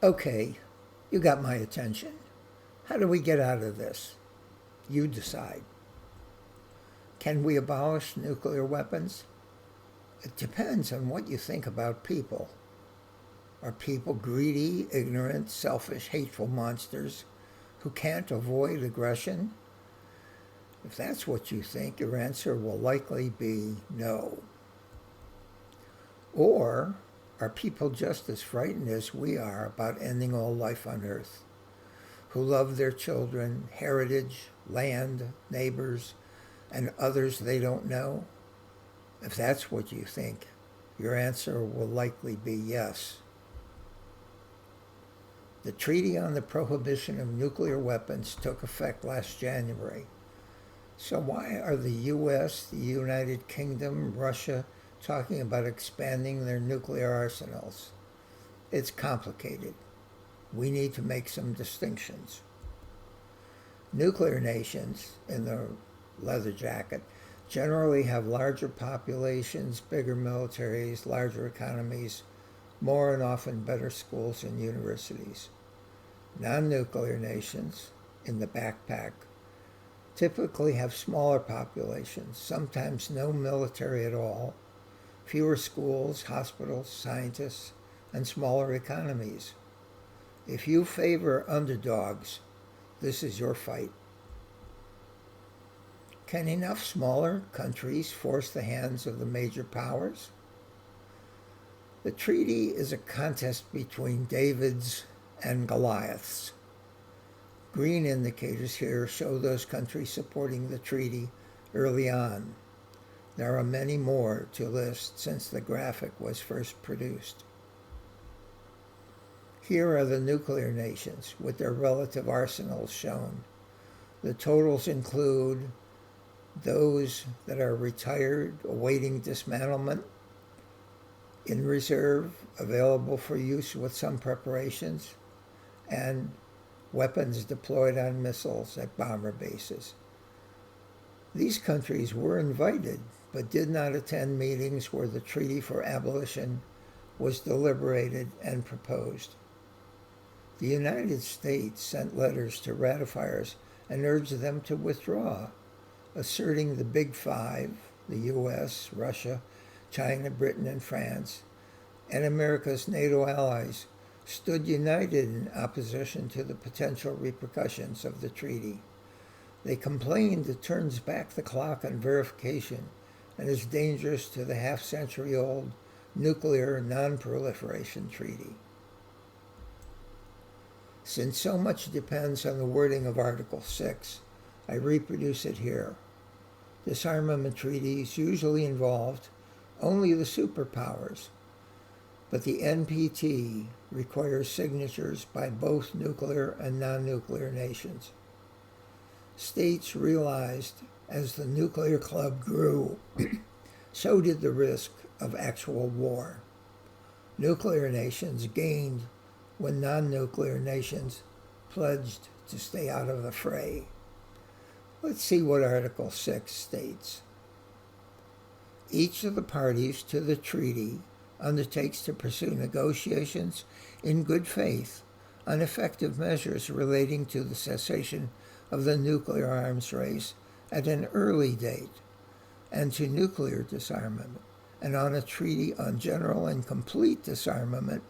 Okay, you got my attention. How do we get out of this? You decide. Can we abolish nuclear weapons? It depends on what you think about people. Are people greedy, ignorant, selfish, hateful monsters who can't avoid aggression? If that's what you think, your answer will likely be no. Or are people just as frightened as we are about ending all life on Earth, who love their children, heritage, land, neighbors, and others they don't know? If that's what you think, your answer will likely be yes. The Treaty on the Prohibition of Nuclear Weapons took effect last January. So why are the U.S., the United Kingdom, Russia talking about expanding their nuclear arsenals? It's complicated. We need to make some distinctions. Nuclear nations, in the leather jacket, generally have larger populations, bigger militaries, larger economies, more and often better schools and universities. Non-nuclear nations, in the backpack, typically have smaller populations, sometimes no military at all, fewer schools, hospitals, scientists, and smaller economies. If you favor underdogs, this is your fight. Can enough smaller countries force the hands of the major powers? The treaty is a contest between Davids and Goliaths. Green indicators here show those countries supporting the treaty early on. There are many more to list since the graphic was first produced. Here are the nuclear nations with their relative arsenals shown. The totals include those that are retired, awaiting dismantlement, in reserve, available for use with some preparations, and weapons deployed on missiles at bomber bases. These countries were invited, but did not attend meetings where the Treaty for Abolition was deliberated and proposed. The United States sent letters to ratifiers and urged them to withdraw, asserting the Big Five, the U.S., Russia, China, Britain, and France, and America's NATO allies stood united in opposition to the potential repercussions of the treaty. They complained it turns back the clock on verification and is dangerous to the half-century-old nuclear non-proliferation treaty. Since so much depends on the wording of Article 6, I reproduce it here. Disarmament treaties usually involved only the superpowers, but the NPT requires signatures by both nuclear and non-nuclear nations. States realized as the nuclear club grew, so did the risk of actual war. Nuclear nations gained when non-nuclear nations pledged to stay out of the fray. Let's see what Article 6 states. Each of the parties to the treaty undertakes to pursue negotiations in good faith on effective measures relating to the cessation of the nuclear arms race at an early date and to nuclear disarmament, and on a treaty on general and complete disarmament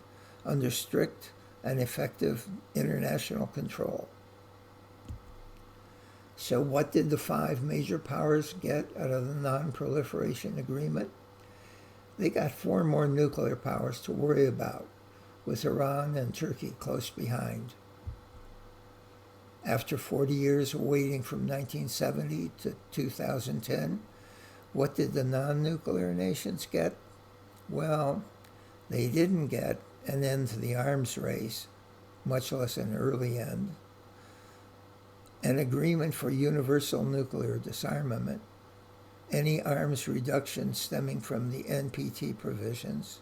under strict and effective international control. So what did the five major powers get out of the non-proliferation agreement? They got 4 more nuclear powers to worry about, with Iran and Turkey close behind. After 40 years of waiting from 1970 to 2010, what did the non-nuclear nations get? Well, they didn't get an end to the arms race, much less an early end, an agreement for universal nuclear disarmament, any arms reduction stemming from the NPT provisions,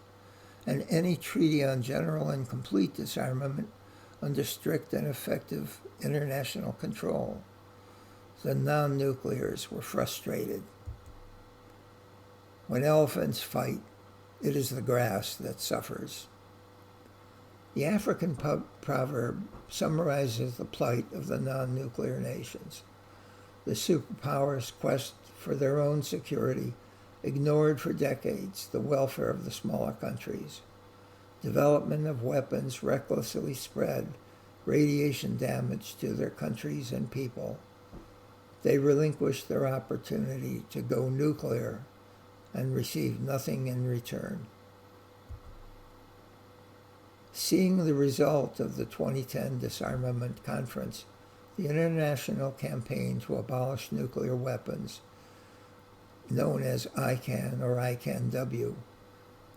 and any treaty on general and complete disarmament under strict and effective international control. The non-nuclears were frustrated. When elephants fight, it is the grass that suffers. The African proverb summarizes the plight of the non-nuclear nations. The superpowers' quest for their own security ignored for decades the welfare of the smaller countries. Development of weapons recklessly spread radiation damage to their countries and people. They relinquished their opportunity to go nuclear and received nothing in return. Seeing the result of the 2010 Disarmament Conference, the international campaign to abolish nuclear weapons, known as ICAN or ICANW,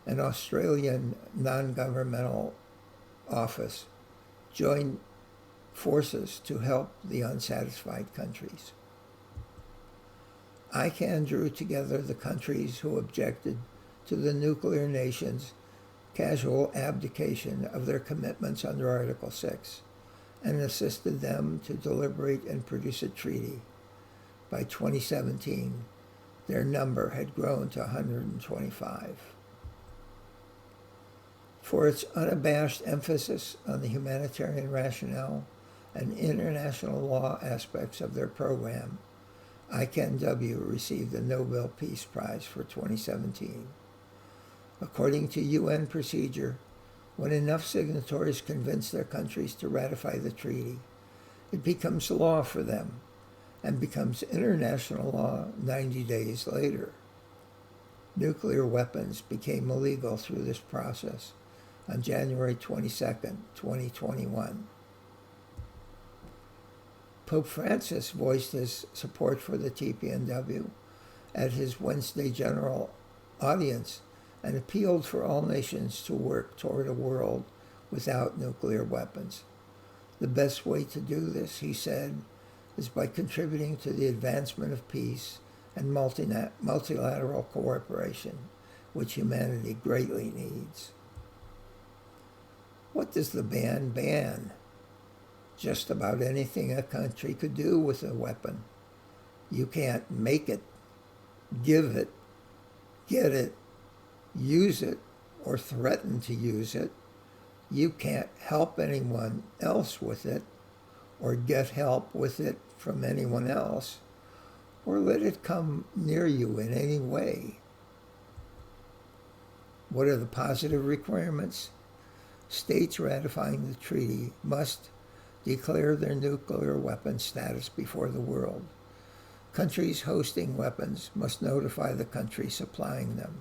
an Australian non-governmental office, joined forces to help the unsatisfied countries. ICAN drew together the countries who objected to the nuclear nations' casual abdication of their commitments under Article 6 and assisted them to deliberate and produce a treaty. By 2017, their number had grown to 125. For its unabashed emphasis on the humanitarian rationale and international law aspects of their program, ICANW received the Nobel Peace Prize for 2017. According to UN procedure, when enough signatories convince their countries to ratify the treaty, it becomes law for them and becomes international law 90 days later. Nuclear weapons became illegal through this process on January 22, 2021. Pope Francis voiced his support for the TPNW at his Wednesday general audience and appealed for all nations to work toward a world without nuclear weapons. The best way to do this, he said, is by contributing to the advancement of peace and multilateral cooperation, which humanity greatly needs. What does the ban ban? Just about anything a country could do with a weapon. You can't make it, give it, get it, use it, or threaten to use it. You can't help anyone else with it, or get help with it from anyone else, or let it come near you in any way. What are the positive requirements? States ratifying the treaty must declare their nuclear weapon status before the world. Countries hosting weapons must notify the country supplying them.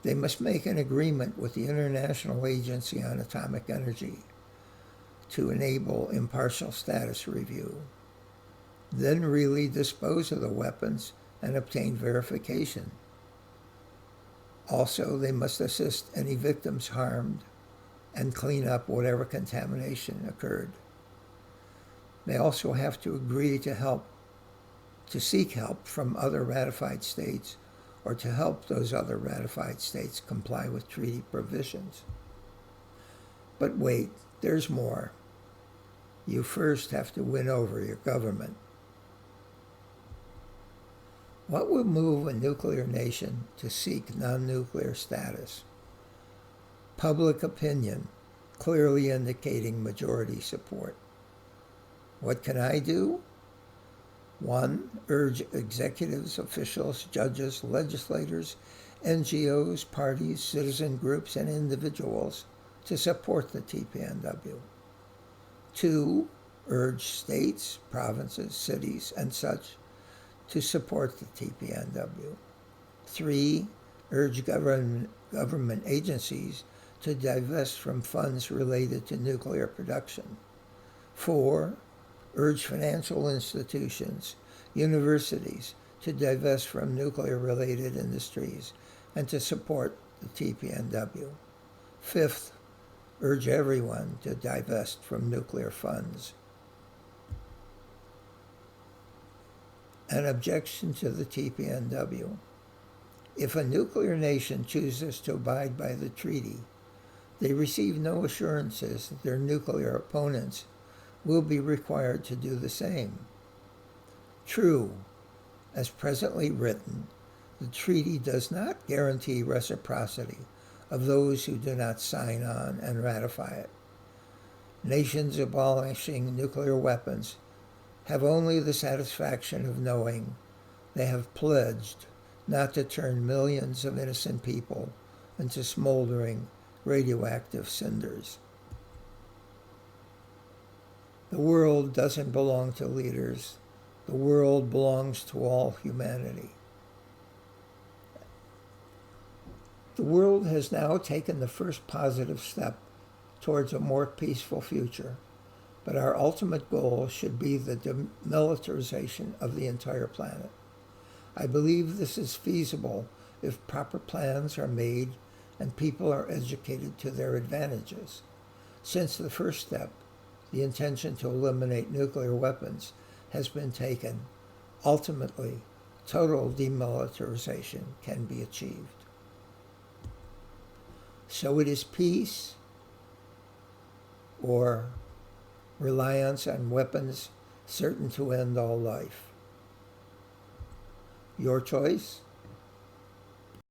They must make an agreement with the International Agency on Atomic Energy to enable impartial status review. Then really dispose of the weapons and obtain verification. Also, they must assist any victims harmed and clean up whatever contamination occurred. They also have to agree to seek help from other ratified states or to help those other ratified states comply with treaty provisions. But wait, there's more. You first have to win over your government. What will move a nuclear nation to seek non-nuclear status? Public opinion, clearly indicating majority support. What can I do? 1. Urge executives, officials, judges, legislators, NGOs, parties, citizen groups, and individuals to support the TPNW. 2. Urge states, provinces, cities, and such to support the TPNW. 3. Urge government agencies to divest from funds related to nuclear production. 4. Urge financial institutions, universities, to divest from nuclear-related industries and to support the TPNW. 5th, urge everyone to divest from nuclear funds. An objection to the TPNW. If a nuclear nation chooses to abide by the treaty, they receive no assurances that their nuclear opponents will be required to do the same. True, as presently written, the treaty does not guarantee reciprocity of those who do not sign on and ratify it. Nations abolishing nuclear weapons have only the satisfaction of knowing they have pledged not to turn millions of innocent people into smoldering radioactive cinders. The world doesn't belong to leaders. The world belongs to all humanity. The world has now taken the first positive step towards a more peaceful future, but our ultimate goal should be the demilitarization of the entire planet. I believe this is feasible if proper plans are made and people are educated to their advantages. Since the first step, the intention to eliminate nuclear weapons, has been taken, ultimately, total demilitarization can be achieved. So it is peace or reliance on weapons certain to end all life. Your choice?